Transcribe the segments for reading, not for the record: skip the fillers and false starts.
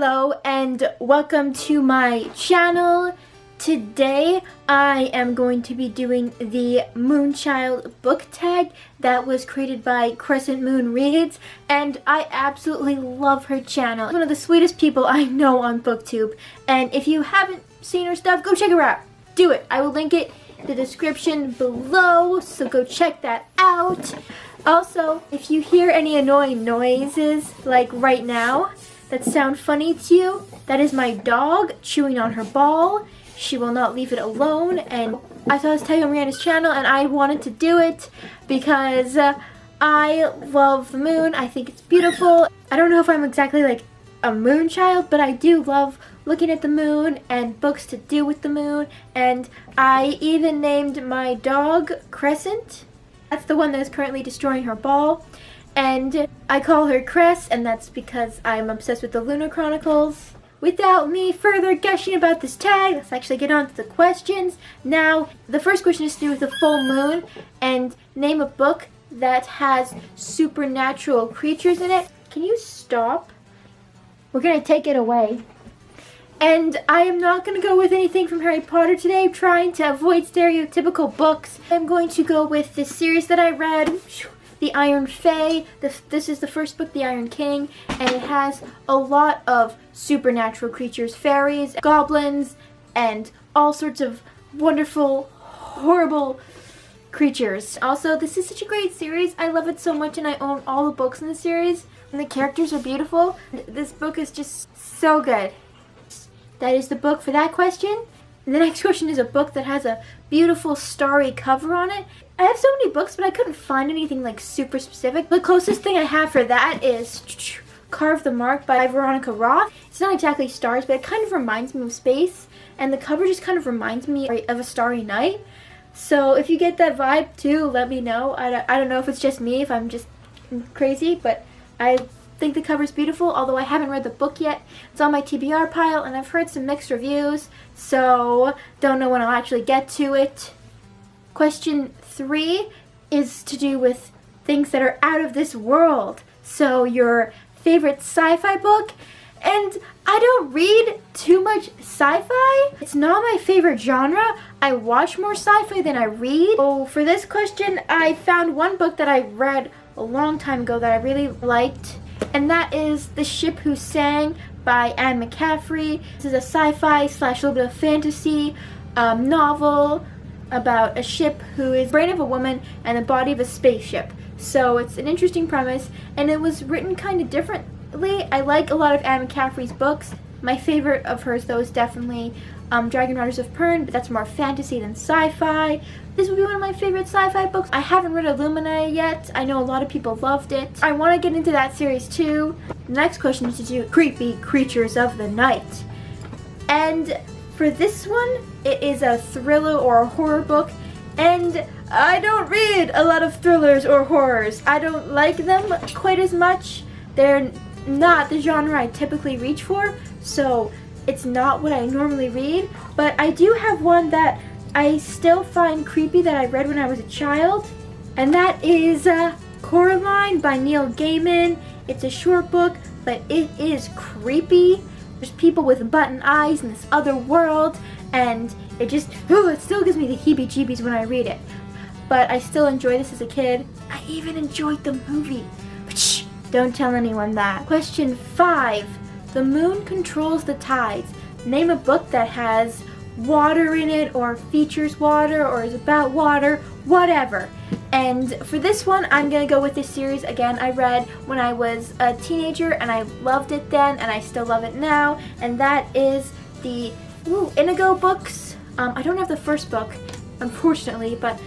Hello and welcome to my channel. Today I am going to be doing the Moonchild book tag that was created by Georgina Reads, and I absolutely love her channel. She's one of the sweetest people I know on BookTube, and if you haven't seen her stuff, go check her out. Do it. I will link it in the description below, so go check that out. Also, if you hear any annoying noises like right now that sound funny to you, that is my dog chewing on her ball. She will not leave it alone, and I thought I was tagging Rihanna's channel, and I wanted to do it because I love the moon. I think it's beautiful. I don't know if I'm exactly like a moon child, but I do love looking at the moon and books to do with the moon, and I even named my dog Crescent. That's the one that is currently destroying her ball. And I call her Cress, and that's because I'm obsessed with the Lunar Chronicles. Without me further gushing about this tag, let's actually get on to the questions. Now, the first question is to do with the full moon, and name a book that has supernatural creatures in it. Can you stop? We're gonna take it away. And I am not going to go with anything from Harry Potter today. I'm trying to avoid stereotypical books. I'm going to go with this series that I read, The Iron Fae. This is the first book, The Iron King, and it has a lot of supernatural creatures, fairies, goblins, and all sorts of wonderful, horrible creatures. Also, this is such a great series. I love it so much, and I own all the books in the series, and the characters are beautiful. This book is just so good. That is the book for that question. And the next question is a book that has a beautiful starry cover on it. I have so many books, but I couldn't find anything like super specific. The closest thing I have for that is Carve the Mark by Veronica Roth. It's not exactly stars, but it kind of reminds me of space. And the cover just kind of reminds me of a starry night. So if you get that vibe too, let me know. I don't know if it's just me, if I'm just crazy, but I think the cover's beautiful, although I haven't read the book yet. It's on my TBR pile, and I've heard some mixed reviews, so don't know when I'll actually get to it. Question 3 is to do with things that are out of this world. So your favorite sci-fi book, and I don't read too much sci-fi. It's not my favorite genre. I watch more sci-fi than I read. So for this question, I found one book that I read a long time ago that I really liked, and that is The Ship Who Sang by Anne McCaffrey. This is a sci-fi slash little bit of fantasy novel about a ship who is the brain of a woman and the body of a spaceship. So it's an interesting premise, and it was written kind of differently. I like a lot of Anne McCaffrey's books. My favorite of hers, though, is definitely Dragon Riders of Pern, but that's more fantasy than sci-fi. This would be one of my favorite sci-fi books. I haven't read Illumina yet. I know a lot of people loved it. I want to get into that series too. The next question is to do creepy creatures of the night. And for this one, it is a thriller or a horror book. And I don't read a lot of thrillers or horrors. I don't like them quite as much. They're not the genre I typically reach for, so it's not what I normally read. But I do have one that I still find creepy that I read when I was a child, and that is Coraline by Neil Gaiman. It's a short book, but it is creepy. There's people with button eyes in this other world, and it still gives me the heebie-jeebies when I read it. But I still enjoy this as a kid. I even enjoyed the movie. But shh, don't tell anyone that. Question 5. The moon controls the tides. Name a book that has water in it, or features water, or is about water, whatever. And for this one, I'm gonna go with this series again. I read when I was a teenager, and I loved it then, and I still love it now. And that is the Indigo books. I don't have the first book, unfortunately, but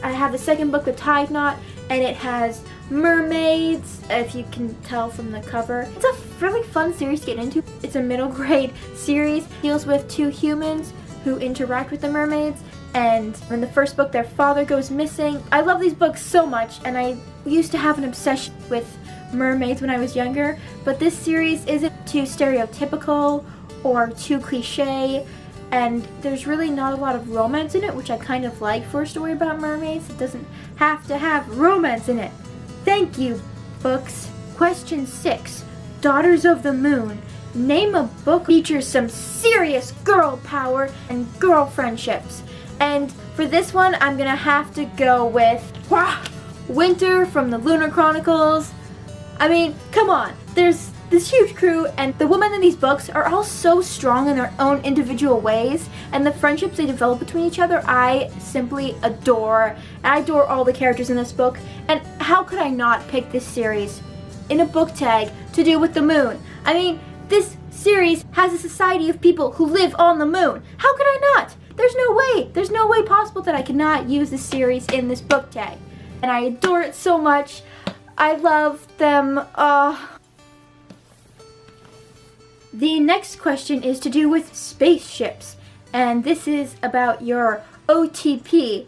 I have the second book, The Tide Knot, and it has mermaids, if you can tell from the cover. It's a really fun series to get into. It's a middle grade series. It deals with two humans who interact with the mermaids, and in the first book their father goes missing. I love these books so much, and I used to have an obsession with mermaids when I was younger, but this series isn't too stereotypical or too cliche, and there's really not a lot of romance in it, which I kind of like for a story about mermaids. It doesn't have to have romance in it. Thank you, books. Question 6. Daughters of the Moon. name a book features some serious girl power and girl friendships. And for this one, I'm gonna have to go with Winter from the Lunar Chronicles. I mean, come on, there's this huge crew, and the women in these books are all so strong in their own individual ways, and the friendships they develop between each other, I simply adore. I adore all the characters in this book, and how could I not pick this series in a book tag to do with the moon? I mean, this series has a society of people who live on the moon. How could I not? There's no way possible that I cannot use this series in this book tag. And I adore it so much. I love them. The next question is to do with spaceships, and this is about your OTP.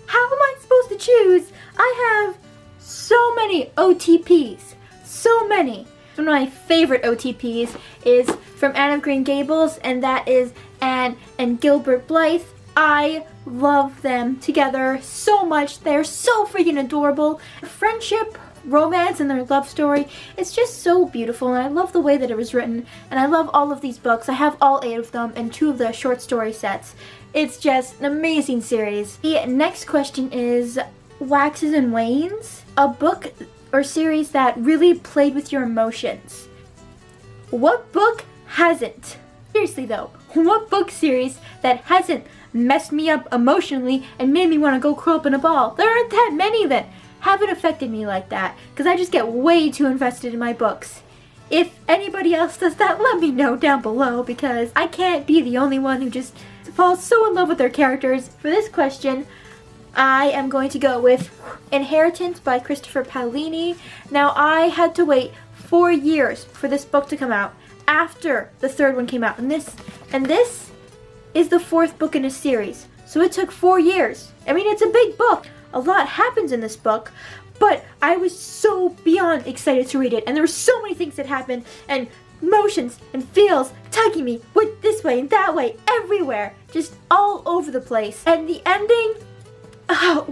How am I supposed to choose? I have so many OTPs, so many. One of my favorite OTPs is from Anne of Green Gables, and that is Anne and Gilbert Blythe. I love them together so much. They're so freaking adorable. Friendship, romance, and their love story, it's just so beautiful, and I love the way that it was written, and I love all of these books. I have all 8 of them and 2 of the short story sets. It's just an amazing series. The next question is Waxes and Wanes, a book or series that really played with your emotions. What book hasn't? Seriously though, what book series that hasn't messed me up emotionally and made me want to go curl up in a ball? There aren't that many that haven't affected me like that, because I just get way too invested in my books. If anybody else does that, let me know down below, because I can't be the only one who just falls so in love with their characters. For this question, I am going to go with Inheritance by Christopher Paolini. Now, I had to wait 4 years for this book to come out after the 3rd one came out, and this is the 4th book in a series, so it took 4 years. I mean, it's a big book. A lot happens in this book, but I was so beyond excited to read it, and there were so many things that happened, and motions and feels tugging me with this way and that way, everywhere, just all over the place. And the ending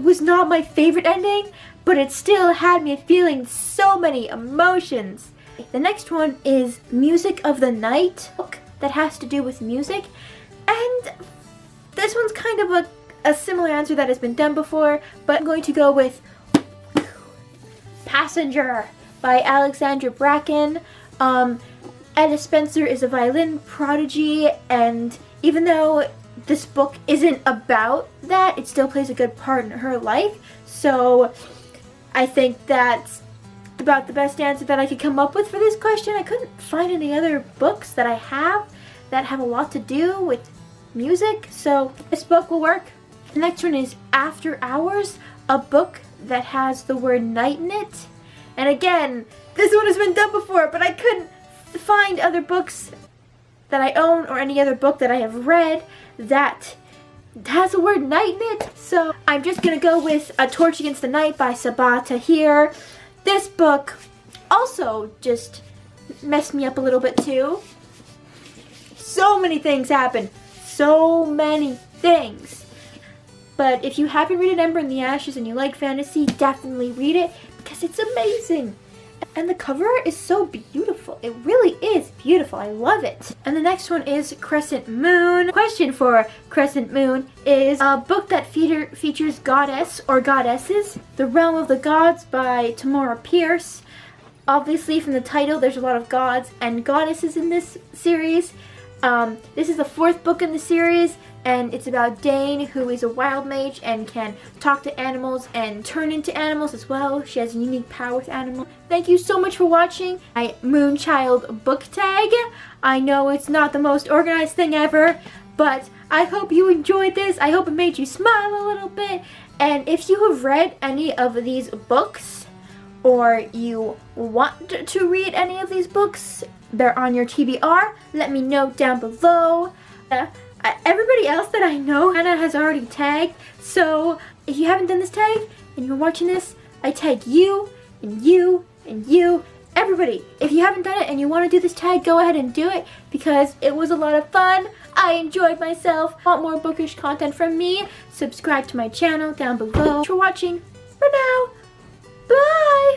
was not my favorite ending, but it still had me feeling so many emotions. The next one is Music of the Night, a book that has to do with music, and this one's kind of a similar answer that has been done before, but I'm going to go with Passenger by Alexandra Bracken. Etta Spencer is a violin prodigy, and even though this book isn't about that, it still plays a good part in her life, so I think that's about the best answer that I could come up with for this question. I couldn't find any other books that I have that have a lot to do with music, so this book will work. The next one is After Hours, a book that has the word night in it. And again, this one has been done before, but I couldn't find other books that I own or any other book that I have read that has the word night in it. So I'm just gonna go with A Torch Against the Night by Sabaa Tahir. This book also just messed me up a little bit too. So many things happen. So many things. But if you haven't read Ember in the Ashes and you like fantasy, definitely read it, because it's amazing. And the cover art is so beautiful. It really is beautiful. I love it. And the next one is Crescent Moon. Question for Crescent Moon is a book that features goddess or goddesses. The Realm of the Gods by Tamora Pierce. Obviously, from the title, there's a lot of gods and goddesses in this series. This is the 4th book in the series, and it's about Dane, who is a wild mage and can talk to animals and turn into animals as well. She has a unique power with animals. Thank you so much for watching my Moonchild book tag. I know it's not the most organized thing ever, but I hope you enjoyed this. I hope it made you smile a little bit. And if you have read any of these books, or you want to read any of these books, they're on your TBR, let me know down below. Everybody else that I know, Hannah has already tagged, so if you haven't done this tag and you're watching this, I tag you and you and you, everybody. If you haven't done it and you want to do this tag, go ahead and do it, because it was a lot of fun. I enjoyed myself. Want more bookish content from me? Subscribe to my channel down below. Thanks for watching. For now, bye!